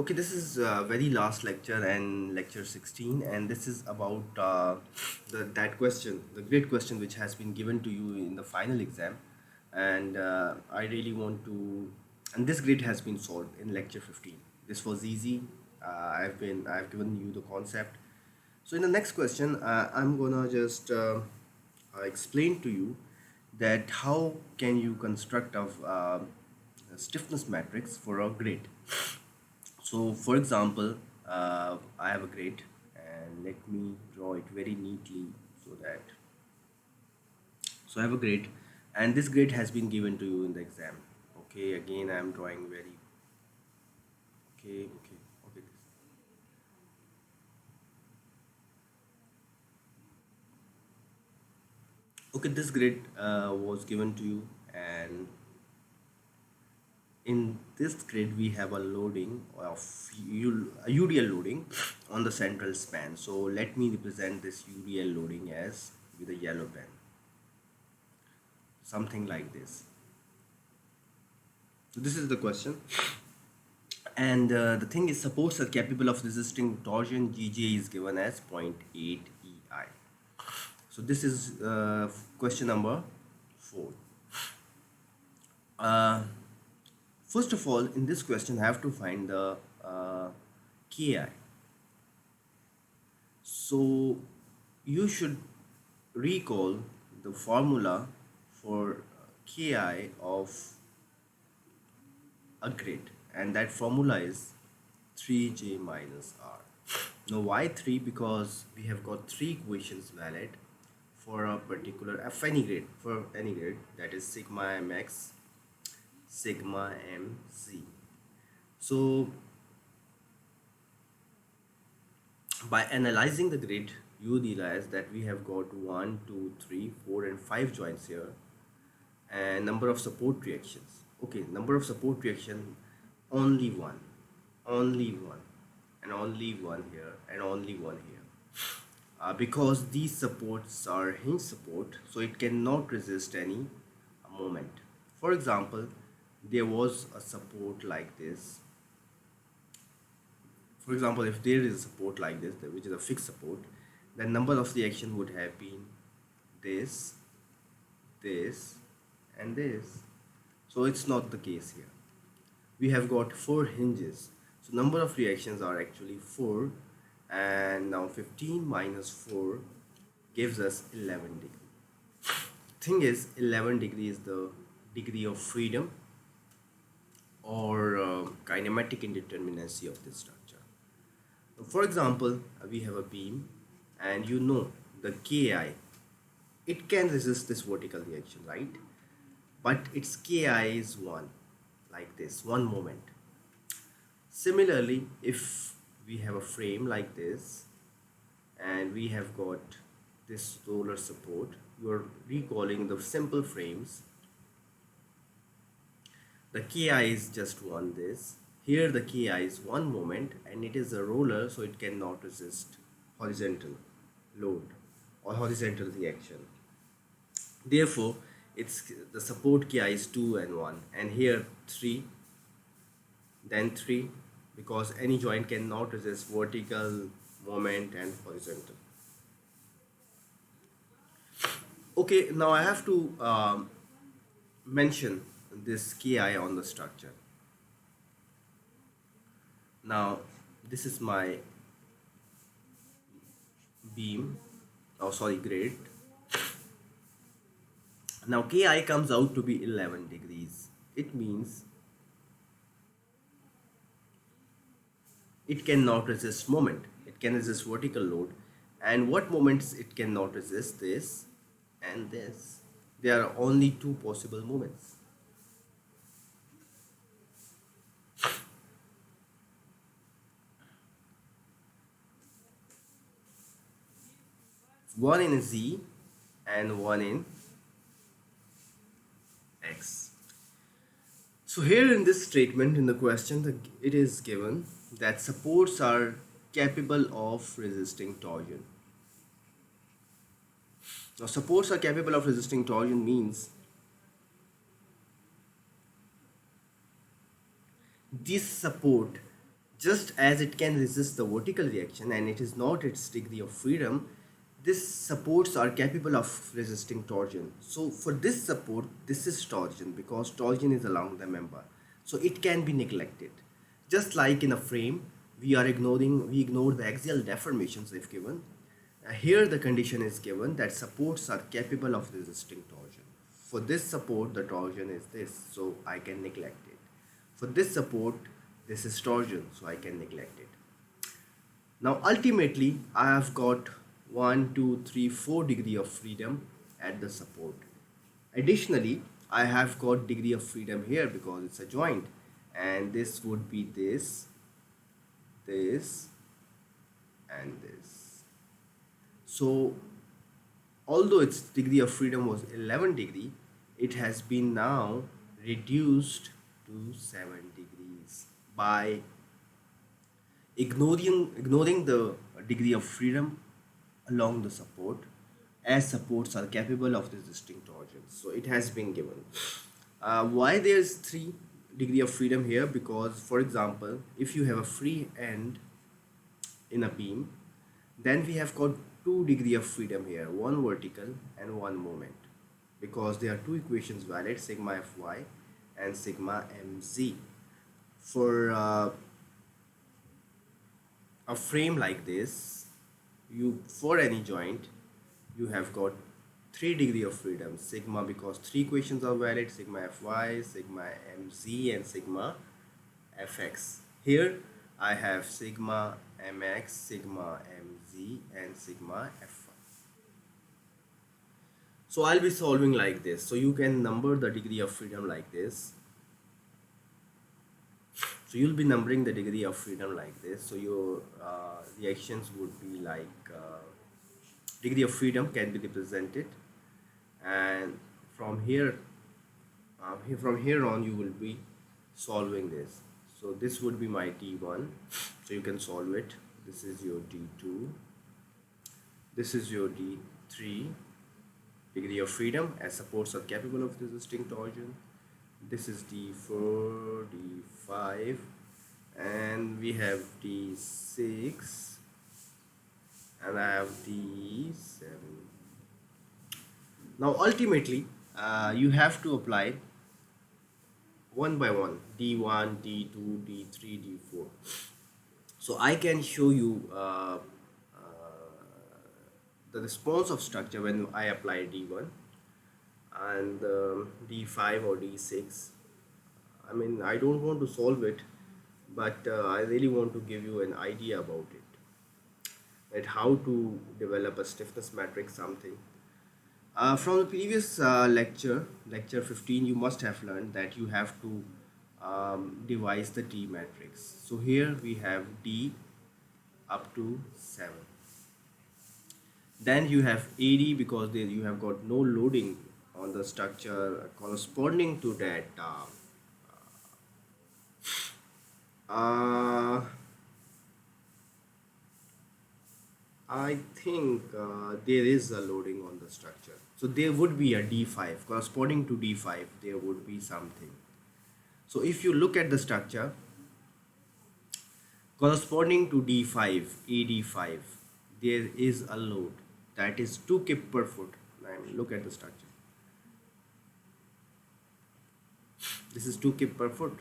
Okay, this is very last lecture and lecture 16, and this is about that question, the great question which has been given to you in the final exam, and I really want to, and this grade has been solved in lecture 15. This was easy. I've given you the concept. So in the next question, I'm gonna just explain to you that how can you construct a stiffness matrix for a grade. So for example, I have a grade, and let me draw it very neatly so that, so I have a grade, and this grade has been given to you in the exam. Okay, again I am drawing very, okay. Okay, this grade was given to you, and in this grid we have a loading of a UDL loading on the central span. So let me represent this UDL loading as with a yellow pen, something like this. So this is the question, and the thing is, supports are capable of resisting torsion. GJ is given as 0.8 EI. So this is question number 4. First of all, in this question I have to find the Ki. So you should recall the formula for Ki of a grid, and that formula is 3J minus R. Now why 3? Because we have got 3 equations valid for a particular any grade, for any grade, that is sigma mx, sigma mz. So by analyzing the grid, you realize that we have got 1, 2, 3, 4 and 5 joints here, and number of support reactions. Okay, number of support reaction, only one, and only one here, and only one here. Because these supports are hinge support, so it cannot resist any moment. For example, there was a support like this. For example, if there is a support like this, which is a fixed support, then number of reaction would have been this, this, and this. So it's not the case here. We have got 4 hinges, so number of reactions are actually 4, and now 15 minus 4 gives us 11 degree. Thing is, 11 degree is the degree of freedom or kinematic indeterminacy of this structure. For example, we have a beam, and you know the Ki, it can resist this vertical reaction, right? But its Ki is 1, like this, one moment. Similarly, if we have a frame like this, and we have got this roller support, you are recalling the simple frames, the Ki is just 1 this. Here the Ki is 1 moment, and it is a roller, so it cannot resist horizontal load or horizontal reaction. Therefore, it's the support Ki is 2 and 1, and here 3, then 3, because any joint cannot resist vertical moment and horizontal. Okay, now I have to mention this Ki on the structure. Now this is my beam, grade. Now Ki comes out to be 11 degrees. It means it cannot resist moment. It can resist vertical load. And what moments it cannot resist? This and this. There are only 2 possible moments. One in Z and one in X. So here in this statement in the question, it is given that supports are capable of resisting torsion. Now supports are capable of resisting torsion means this support Just as it can resist the vertical reaction and it is not its degree of freedom, these supports are capable of resisting torsion. So for this support, this is torsion because torsion is along the member. So it can be neglected. Just like in a frame, we ignore the axial deformations if given. Here the condition is given that supports are capable of resisting torsion. For this support, the torsion is this, so I can neglect it. For this support, this is torsion, so I can neglect it. Now ultimately, I have got 1, 2, 3, 4 degree of freedom at the support. Additionally, I have got degree of freedom here because it's a joint, and this would be this, this, and this. So although its degree of freedom was 11 degree, it has been now reduced to 7 degrees by ignoring the degree of freedom along the support, as supports are capable of resisting torsions. So it has been given. Why there's 3 degree of freedom here? Because for example, if you have a free end in a beam, then we have got 2 degree of freedom here, one vertical and one moment, because there are 2 equations valid, sigma Fy and sigma Mz. For a frame like this, for any joint, you have got 3 degree of freedom, sigma, because 3 equations are valid, sigma Fy, sigma Mz, and sigma Fx. Here I have sigma Mx, sigma Mz, and sigma Fy. So I'll be solving like this. So you can number the degree of freedom like this. So you'll be numbering the degree of freedom like this. So your reactions would be like degree of freedom can be represented, and from here on you will be solving this. So this would be my D1. So you can solve it. This is your D2. This is your D3. Degree of freedom as supports are capable of resisting torsion. This is D4, D5, and we have D6, and I have D7. Now ultimately you have to apply one by one, D1, D2, D3, D4. So I can show you the response of structure when I apply D1 and D5 or D6. I mean, I don't want to solve it, but I really want to give you an idea about it, that how to develop a stiffness matrix something. From the previous lecture 15, you must have learned that you have to devise the D matrix. So here we have D up to 7. Then you have AD because you have got no loading on the structure corresponding to that I think there is a loading on the structure. So there would be a D5 corresponding to D5. There would be something. So if you look at the structure corresponding to D5, AD5, there is a load that is 2 kip per foot. Look at the structure. This is 2 kip per foot,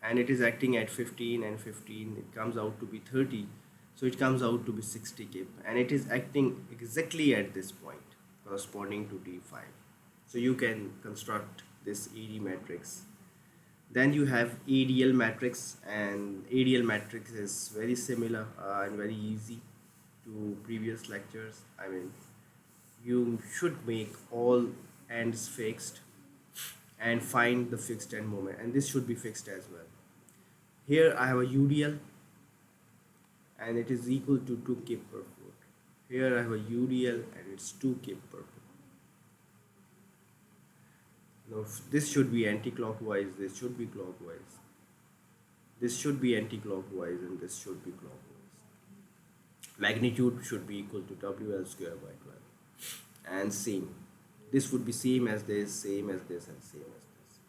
and it is acting at 15 and 15. It comes out to be 30. So it comes out to be 60 kip, and it is acting exactly at this point corresponding to D5. So you can construct this AD matrix. Then you have ADL matrix, and ADL matrix is very similar and very easy to previous lectures. I mean, you should make all ends fixed and find the fixed end moment, and this should be fixed as well. Here I have a UDL, and it is equal to 2 kip per foot. Here I have a UDL, and it's 2 kip per foot. Now this should be anti-clockwise, this should be clockwise. This should be anti-clockwise, and this should be clockwise. Magnitude should be equal to WL square by 12. And same. This would be same as this, same as this, and same as this.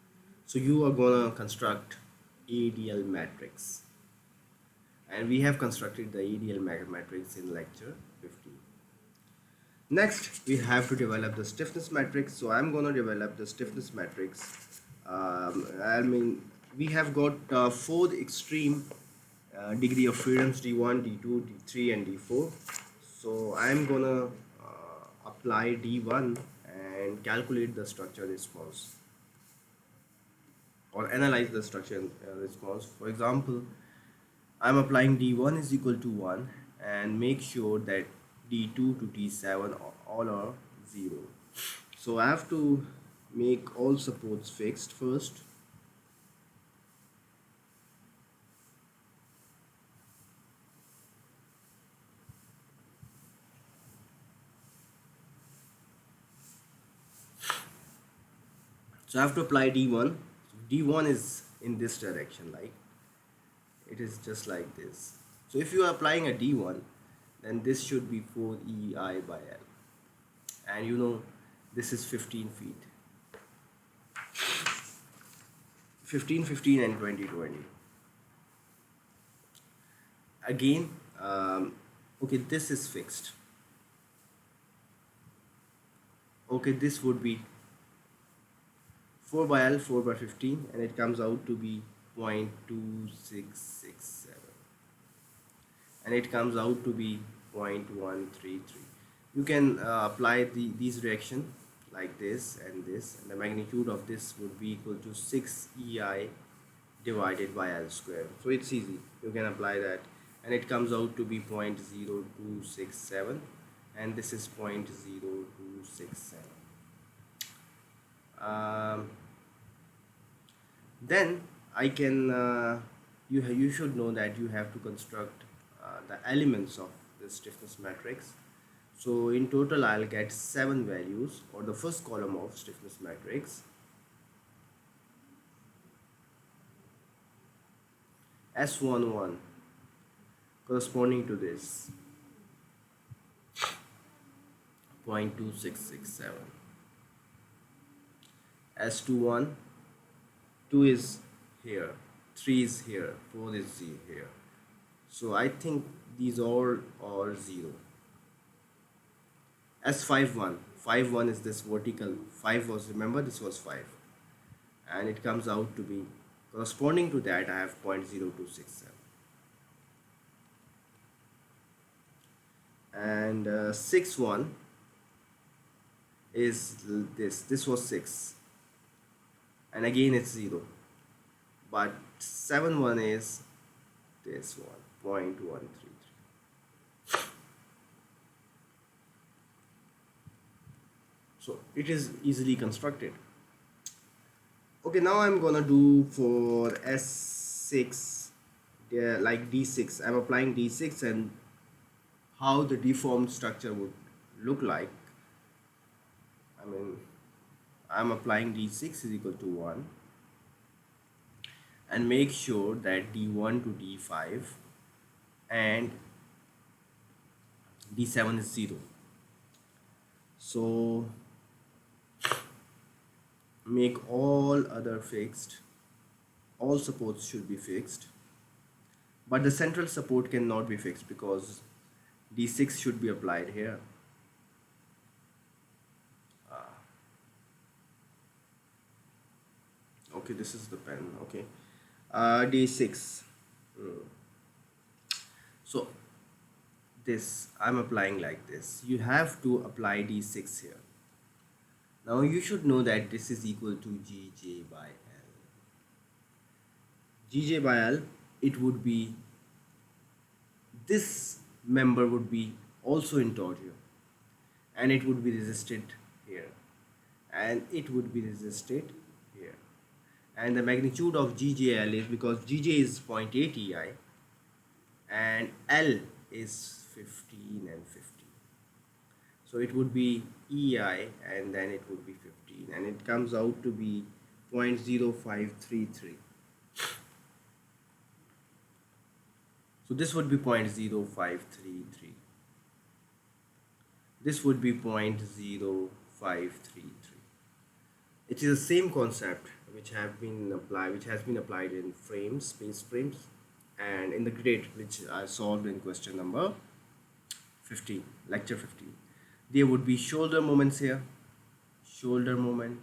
So you are gonna construct ADL matrix. and we have constructed the EDL matrix in lecture 15. Next, we have to develop the stiffness matrix. So I'm going to develop the stiffness matrix. I mean, we have got four extreme degree of freedoms: D1, D2, D3, and D4. So I'm going to apply D1 and calculate the structure response, or analyze the structure response. For example, I'm applying D1 is equal to 1 and make sure that D2 to D7 all are 0. So I have to make all supports fixed first. So I have to apply D1. D1 is in this direction, like it is just like this. So if you are applying a D1, then this should be 4EI by L. And you know, this is 15 feet. 15, 15 and 20, 20. Again, okay, this is fixed. Okay, this would be 4 by L, 4 by 15, and it comes out to be 0.2667. And it comes out to be 0.133. You can apply these reaction like this, and the magnitude of this would be equal to 6 EI divided by L square. So it's easy, you can apply that, and it comes out to be 0.0267, and this is 0.0267. Then I can you should know that you have to construct the elements of the stiffness matrix. So in total I'll get 7 values, or the first column of stiffness matrix. S11 corresponding to this 0.2667. S21, 2 is here, 3 is here, 4 is here. So I think these all are 0. S51, 5 1 is this vertical, 5 was, remember this was 5, and it comes out to be corresponding to that I have 0.0267. And 6 1 is this was 6, and again it's 0, but 7 1 is this one, 0.133. So it is easily constructed. Okay, now I'm gonna do for S6, like D6. I'm applying D6 and how the deformed structure would look like. I mean, I'm applying D6 is equal to 1, and make sure that D1 to D5 and D7 is 0. So make all other fixed, all supports should be fixed, but the central support cannot be fixed because D6 should be applied here. Okay, this is the pen. Okay, D6. So this I'm applying like this. You have to apply D6 here. Now you should know that this is equal to Gj by L. Gj by L, it would be, this member would be also in torsion, and it would be resisted here, and it would be resisted here. And the magnitude of GJL is, because GJ is 0.8 EI and L is 15 and 50. So it would be EI and then it would be 15, and it comes out to be 0.0533. So this would be 0.0533. This would be 0.0533. It is the same concept which has been applied in frames, space frames. and in the grade which I solved in question number 15, lecture 15, there would be shoulder movements here, shoulder movement,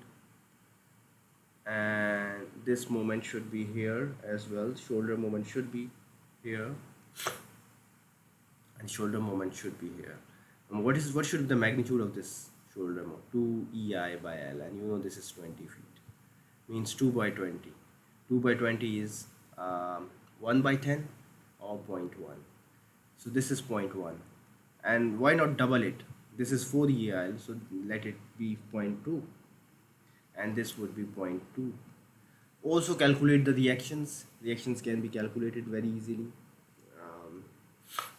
and this movement should be here as well. Shoulder movement should be here, and shoulder moment should be here. And what should the magnitude of this shoulder moment? 2 EI by L, and you know this is 20 feet. Means 2 by 20. 2 by 20 is 1 by 10 or 0.1. So this is 0.1. And why not double it? This is 4 EI, so let it be 0.2. And this would be 0.2. Also calculate the reactions. Reactions can be calculated very easily.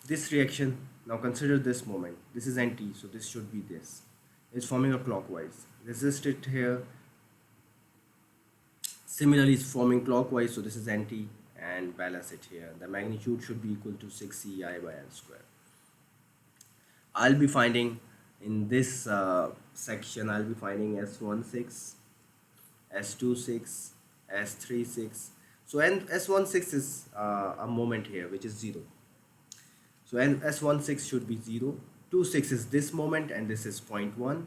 This reaction, now consider this moment. This is anti, so this should be this. It's forming a clockwise. Resist it here. Similarly, it's forming clockwise, so this is anti, and balance it here. The magnitude should be equal to 6 EI by L square. I'll be finding in this section, I'll be finding S16, S26, S36. So S16 is a moment here, which is 0. So S16 should be 0. 26 is this moment, and this is 0.1.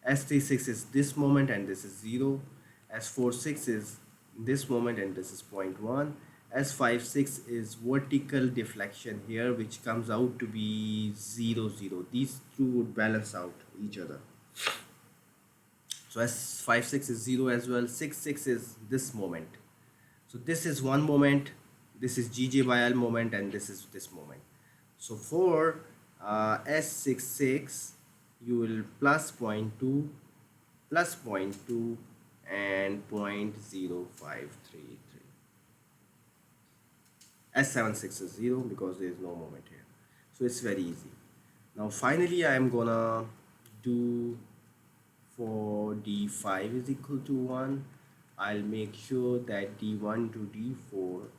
S36 is this moment, and this is 0. S46 is this moment, and this is 0.1. S56 is vertical deflection here, which comes out to be 0, 0. These two would balance out each other. So S56 is 0 as well. 66 is this moment. So this is one moment. This is GJ by L moment, and this is this moment. So for S66, you will plus 0.2, plus 0.2, and 0.0533. S76 is 0 because there is no moment here. So it's very easy. Now finally I am gonna do for D5 is equal to 1. I'll make sure that D1 to D4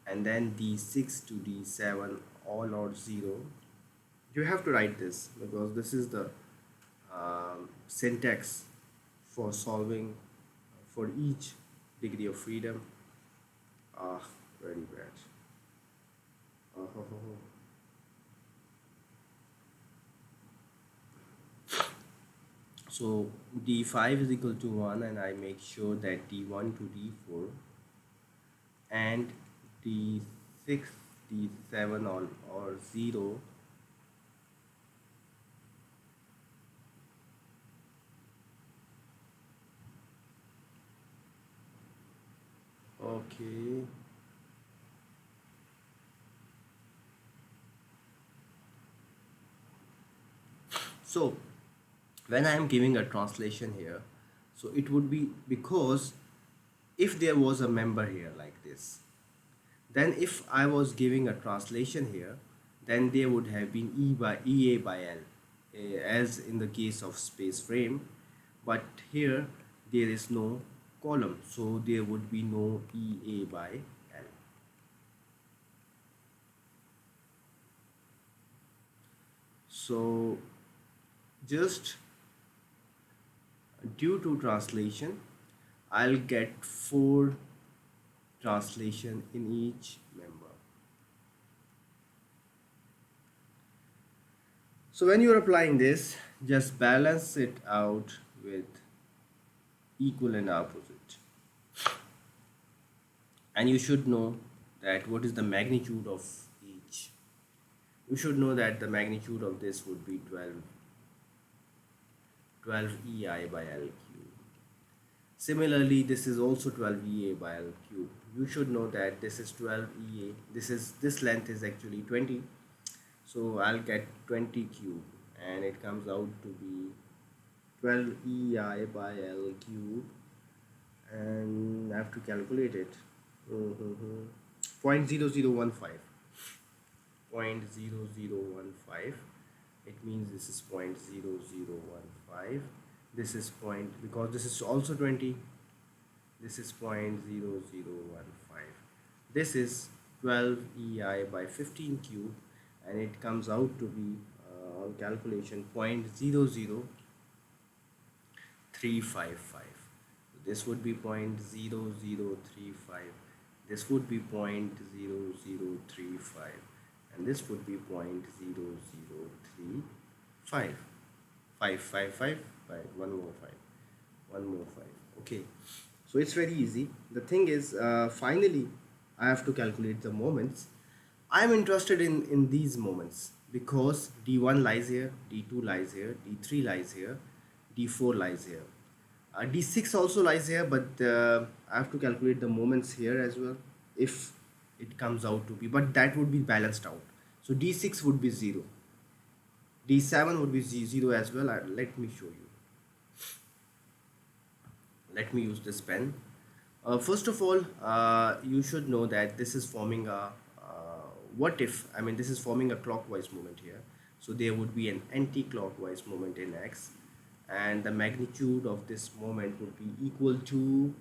and then D6 to D7 all are 0. You have to write this because this is the syntax for solving for each degree of freedom. Very bad. So D5 is equal to 1, and I make sure that D1 to D4 and D6, D7 or 0. Okay. So when I am giving a translation here, so it would be because if there was a member here like this, then if I was giving a translation here, then there would have been EA by L, as in the case of space frame, but here there is no column, so there would be no EA by L. So just due to translation, I'll get 4 translation in each member. So when you're applying this, just balance it out with equal and opposite. And you should know that what is the magnitude of each. You should know that the magnitude of this would be 12 EI by L cube. Similarly, this is also 12 EA by L cube. You should know that this is 12 EA. This length is actually 20. So I'll get 20 cube, and it comes out to be 12 EI by L cube, and I have to calculate it. 0.0015. 0.0015. It means this is 0.0015. This is because this is also 20. This is 0.0015. This is 12 EI by 15 cube, and it comes out to be on calculation 0.00355. This would be 0.0035. this would be 0.0035, and this would be 0.0035. 5 5 5 5, one more 5, one more 5. Okay, so it's very easy. The thing is, finally I have to calculate the moments. I'm interested in these moments because d1 lies here, d2 lies here, d3 lies here, d4 lies here, d6 also lies here, but I have to calculate the moments here as well if it comes out to be, but that would be balanced out. So d6 would be 0, d7 would be 0 as well. Let me show you. Let me use this pen. First of all, you should know that this is forming a what if, I mean, this is forming a clockwise movement here. So there would be an anti-clockwise movement in x, and the magnitude of this moment would be equal to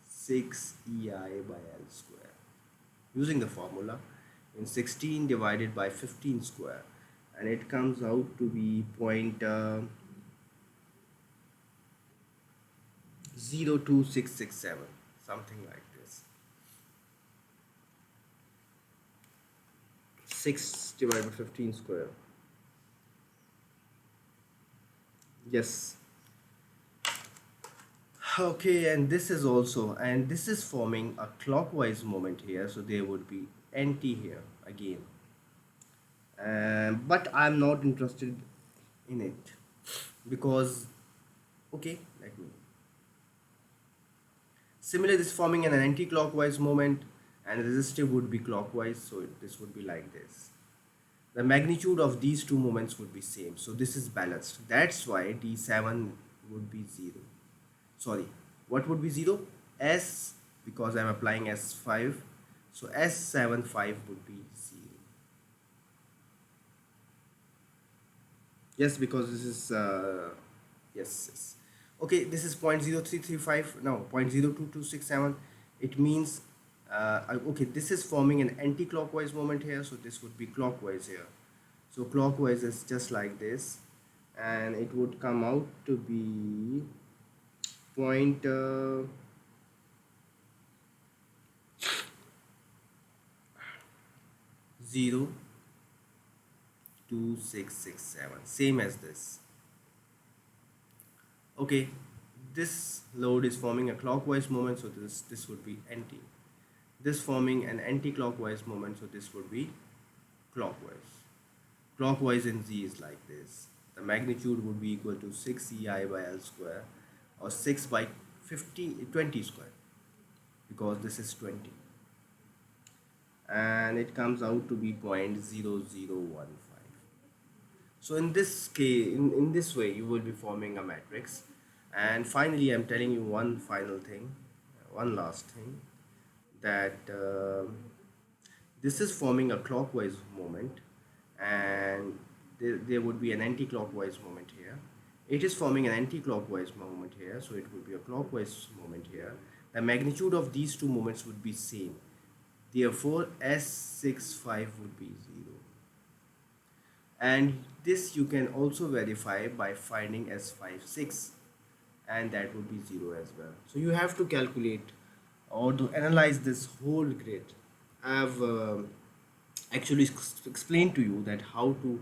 6 EI by L square. Using the formula, in 16 divided by 15 square, and it comes out to be 0.02667, something like this. 6 divided by 15 square. Yes. Okay, and this is also, and this is forming a clockwise moment here, so there would be anti here again. But I'm not interested in it because, okay, let me. Similarly, this forming an anti-clockwise moment, and resistive would be clockwise, so this would be like this. The magnitude of these two moments would be same, so this is balanced. That's why d7 would be 0. Sorry, what would be 0? S, because I'm applying S5, so S75 would be 0. Yes, because this is yes. Okay, this is 0.0335, no, 0.02267. It means okay, this is forming an anti-clockwise moment here, so this would be clockwise here. So clockwise is just like this, and it would come out to be 0.2667, same as this. Okay, this load is forming a clockwise moment, so this would be anti. This forming an anti-clockwise moment, so this would be clockwise. Clockwise in Z is like this. The magnitude would be equal to 6 EI by L square, or 6 by 20 square, because this is 20. And it comes out to be 0.0015. So in this case, in this way, you will be forming a matrix. And finally, I'm telling you one final thing, one last thing, that this is forming a clockwise moment, and there would be an anti-clockwise moment here. It is forming an anti-clockwise moment here, so it would be a clockwise moment here. The magnitude of these two moments would be same. Therefore, S65 would be 0. And this you can also verify by finding S56, and that would be 0 as well. So you have to calculate or to analyze this whole grid. I've actually explained to you that how to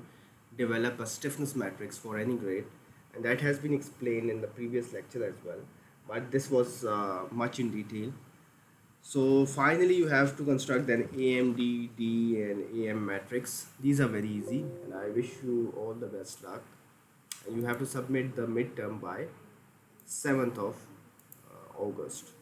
develop a stiffness matrix for any grade, and that has been explained in the previous lecture as well, but this was much in detail. So finally you have to construct an AMD, D and AM matrix. These are very easy, and I wish you all the best luck. And you have to submit the midterm by 7th of August.